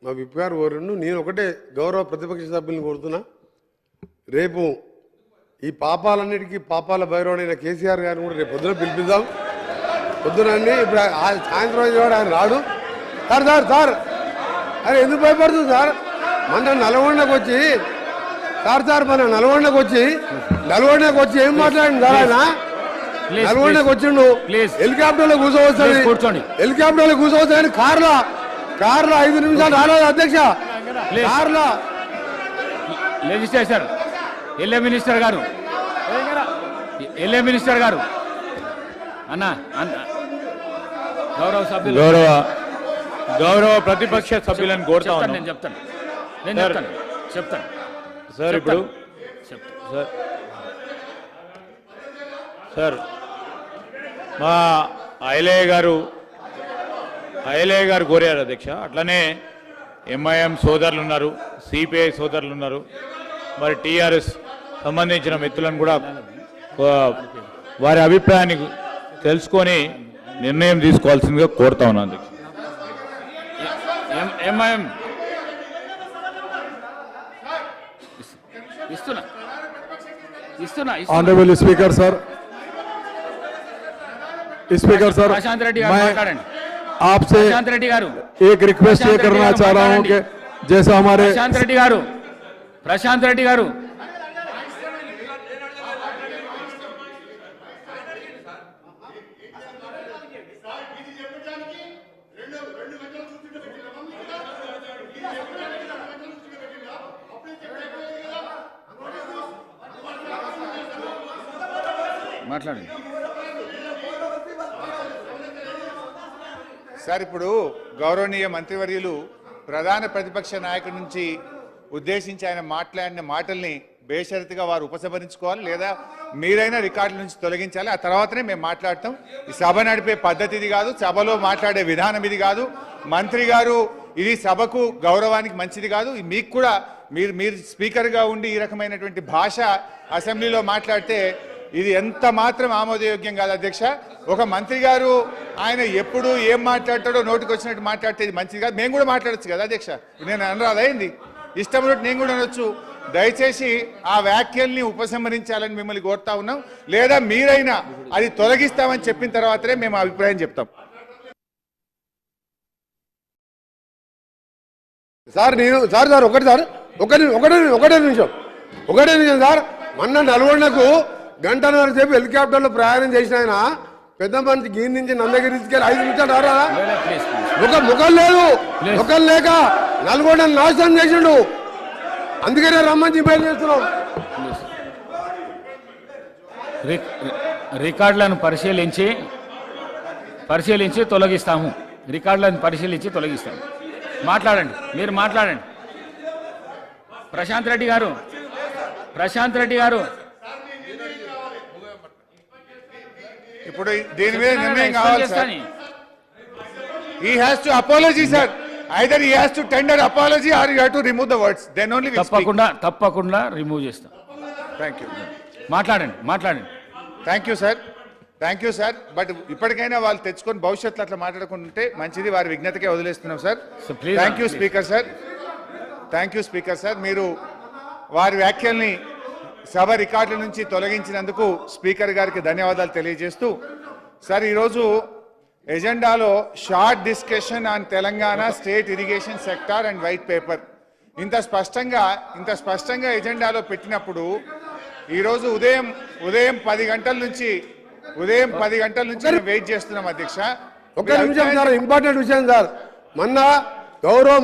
మా విప్ గారు కోరిండు. నేను ఒకటే గౌరవ ప్రతిపక్ష సభ్యులను కోరుతున్నా, రేపు ఈ పాపాలన్నిటికీ పాపాల భైరవుడైన కేసీఆర్ గారిని కూడా రేపు పొద్దున పిలిపిద్దాం. పొద్దునండి ఇప్పుడు సాయంత్రం కూడా ఆయన రాడు. సార్ సార్ సార్ అరే ఎందుకు భయపడుతుంది సార్? మన నల్గొండకు వచ్చి మన నల్గొండకు వచ్చి ఏం మాట్లాడింది సార్? ఆయన నల్గొండకు వచ్చిండు, హెలికాప్టర్లో కూర్చోవస్తుంది, హెలికాప్టర్లో కూర్చోవచ్చని కార్లో 5 నిమిషాలు రాలేదు అధ్యక్ష. కార్లో లెజిస్లేచర్ ఎల్ఏ మినిస్టర్ గారు అన్న గౌరవ సభ్యులు గౌరవ ప్రతిపక్ష సభ్యులను కోరుతా ఉన్నాను. నేను చెప్తాను సార్ ఇప్పుడు సార్ మా ఐలయ్య గారు కోరారు అధ్యక్ష. అట్లనే ఎంఐఎం సోదరులు ఉన్నారు, సిపిఐ సోదరులు ఉన్నారు, మరి టీఆర్ఎస్ సంబంధించిన మిత్రులను కూడా వారి అభిప్రాయాన్ని తెలుసుకొని నిర్ణయం తీసుకోవాల్సిందిగా కోరుతా ఉన్నాను అధ్యక్ష. ఎంఐఎం ఇస్తున్నా ऑनरेबल स्पीकर सर प्रशांत रेड्डी गारू माట్లాడండి. आपसे प्रशांत रेड्डी गारू एक रिक्वेस्ट ये करना चाह रहा हूं कि जैसा हमारे प्रशांत रेड्डी गारू మాట్లాడండి సార్. ఇప్పుడు గౌరవనీయ మంత్రివర్యులు ప్రధాన ప్రతిపక్ష నాయకుడి నుంచి ఉద్దేశించి ఆయన మాట్లాడిన మాటల్ని బేషరతుగా వారు ఉపసంహరించుకోవాలి, లేదా మీరైనా రికార్డుల నుంచి తొలగించాలి. ఆ తర్వాతనే మేము మాట్లాడతాం. ఈ సభ నడిపే పద్ధతి ఇది కాదు, సభలో మాట్లాడే విధానం ఇది కాదు. మంత్రి గారు ఇది సభకు గౌరవానికి మంచిది కాదు. మీకు కూడా మీరు స్పీకర్గా ఉండి ఈ రకమైనటువంటి భాష అసెంబ్లీలో మాట్లాడితే ఇది ఎంత మాత్రం ఆమోదయోగ్యం కాదు అధ్యక్ష. ఒక మంత్రి గారు ఆయన ఎప్పుడు ఏం మాట్లాడతాడో నోటికి వచ్చినట్టు మాట్లాడితే ఇది మంచిది కాదు. మేము కూడా మాట్లాడచ్చు కదా అధ్యక్ష, నేను అనరాదైంది ఇష్టం ఉన్నట్టు నేను కూడా అనొచ్చు. దయచేసి ఆ వ్యాఖ్యల్ని ఉపసంహరించాలని మిమ్మల్ని కోరుతా ఉన్నాం, లేదా మీరైనా అది తొలగిస్తామని చెప్పిన తర్వాతనే మేము అభిప్రాయం చెప్తాం. సార్ ఒకటే నిమిషం సార్. మొన్న నల్గొండకు గంటన్నర సేపు హెలికాప్టర్లో ప్రయాణం చేసిన ఆయన పెద్ద మనిషి గీని నుంచి నందగిరి తీసుకెళ్ళి 5 నిమిషాలు రారా? ముఖం లేక నల్గొండ నాశనం చేసిండు. అందుకనే రమ్మని బయలు చేస్తున్నాం. రికార్డులను పరిశీలించి తొలగిస్తాము. మాట్లాడండి, మీరు మాట్లాడండి. ప్రశాంత్ రెడ్డి గారు ఇప్పుడు దీని మీద నిర్ణయం కావాలి sir. He has to apology, sir. Either he has to tender apology or you have to remove the words. Then only we speak. తప్పకుండా రిమూవ్ చేస్తాం. Thank you. మాట్లాడండి. Thank you sir. బట్ ఇప్పటికైనా వాళ్ళు తెచ్చుకొని భవిష్యత్తులో అట్లా మాట్లాడుకుంటే మంచిది. వారి విజ్ఞతకే వదిలేస్తున్నాం sir. Thank you speaker sir. మీరు వారి వ్యాఖ్యల్ని సభ రికార్డుల నుంచి తొలగించినందుకు స్పీకర్ గారికి ధన్యవాదాలు తెలియజేస్తూ, సార్ ఈరోజు ఎజెండాలో short discussion on Telangana state irrigation sector and white paper ఇంత స్పష్టంగా ఎజెండాలో పెట్టినప్పుడు ఈరోజు ఉదయం 10 గంటల నుంచి వెయిట్ చేస్తున్నాం అధ్యక్ష. ఒక్క నిమిషం సార్, ఇంపార్టెంట్ విషయం సార్. మొన్న గౌరవ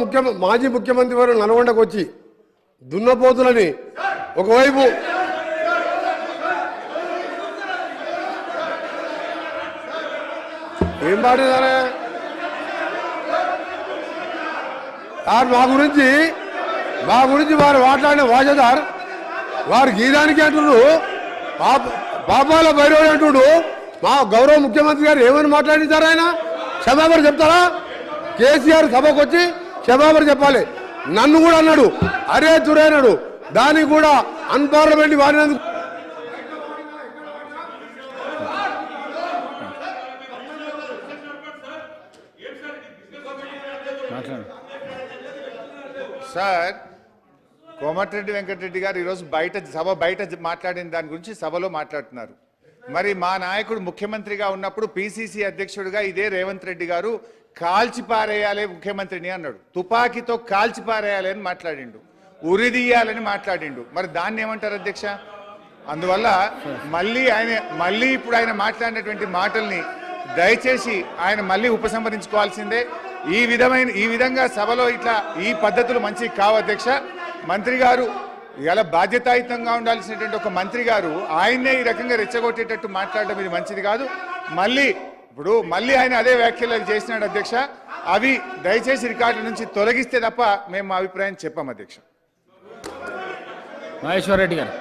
మాజీ ముఖ్యమంత్రి వారు నల్గొండకు వచ్చి దున్నపోతులని ఒకవైపు ఏం పాడేదారా సార్? మా గురించి వారు మాట్లాడిన భాష సార్, వారు గీదానికి అంటున్నారు, పాపాల భైరవుడు అంటుడు. మా గౌరవ ముఖ్యమంత్రి గారు ఏమని మాట్లాడించారు? ఆయన క్షమాపణ చెప్తారా? కేసీఆర్ సభకు వచ్చి క్షమాపణ చెప్పాలి. నన్ను కూడా అన్నాడు, అరే తురే అన్నాడు. దానికి కూడా అన్పార్లమెంట్ వాడినందుకు సార్ కోమటిరెడ్డి వెంకటరెడ్డి గారు ఈరోజు సభ బయట మాట్లాడిన దాని గురించి సభలో మాట్లాడుతున్నారు. మరి మా నాయకుడు ముఖ్యమంత్రిగా ఉన్నప్పుడు పిసిసి అధ్యక్షుడిగా ఇదే రేవంత్ రెడ్డి గారు కాల్చి పారేయాలి ముఖ్యమంత్రిని అన్నాడు. తుపాకీతో కాల్చి పారేయాలి అని మాట్లాడిండు, ఉరిదీయాలని మాట్లాడిండు. మరి దాన్ని ఏమంటారు అధ్యక్ష? అందువల్ల మళ్ళీ ఇప్పుడు ఆయన మాట్లాడినటువంటి మాటల్ని దయచేసి ఆయన మళ్ళీ ఉపసంహరించుకోవాల్సిందే. ఈ విధంగా సభలో ఇట్లా ఈ పద్ధతులు మంచివి కావు అధ్యక్ష. మంత్రి గారు ఇలా బాధ్యతాయుతంగా ఉండాల్సినటువంటి ఒక మంత్రి గారు ఆయన్నే ఈ రకంగా రెచ్చగొట్టేటట్టు మాట్లాడడం ఇది మంచిది కాదు. మళ్ళీ ఆయన అదే వ్యాఖ్యలు చేసినాడు అధ్యక్ష. అవి దయచేసి రికార్డు నుంచి తొలగిస్తే తప్ప మేము మా అభిప్రాయం చెప్పాం అధ్యక్ష. మహేశ్వర్ రెడ్డి గారు.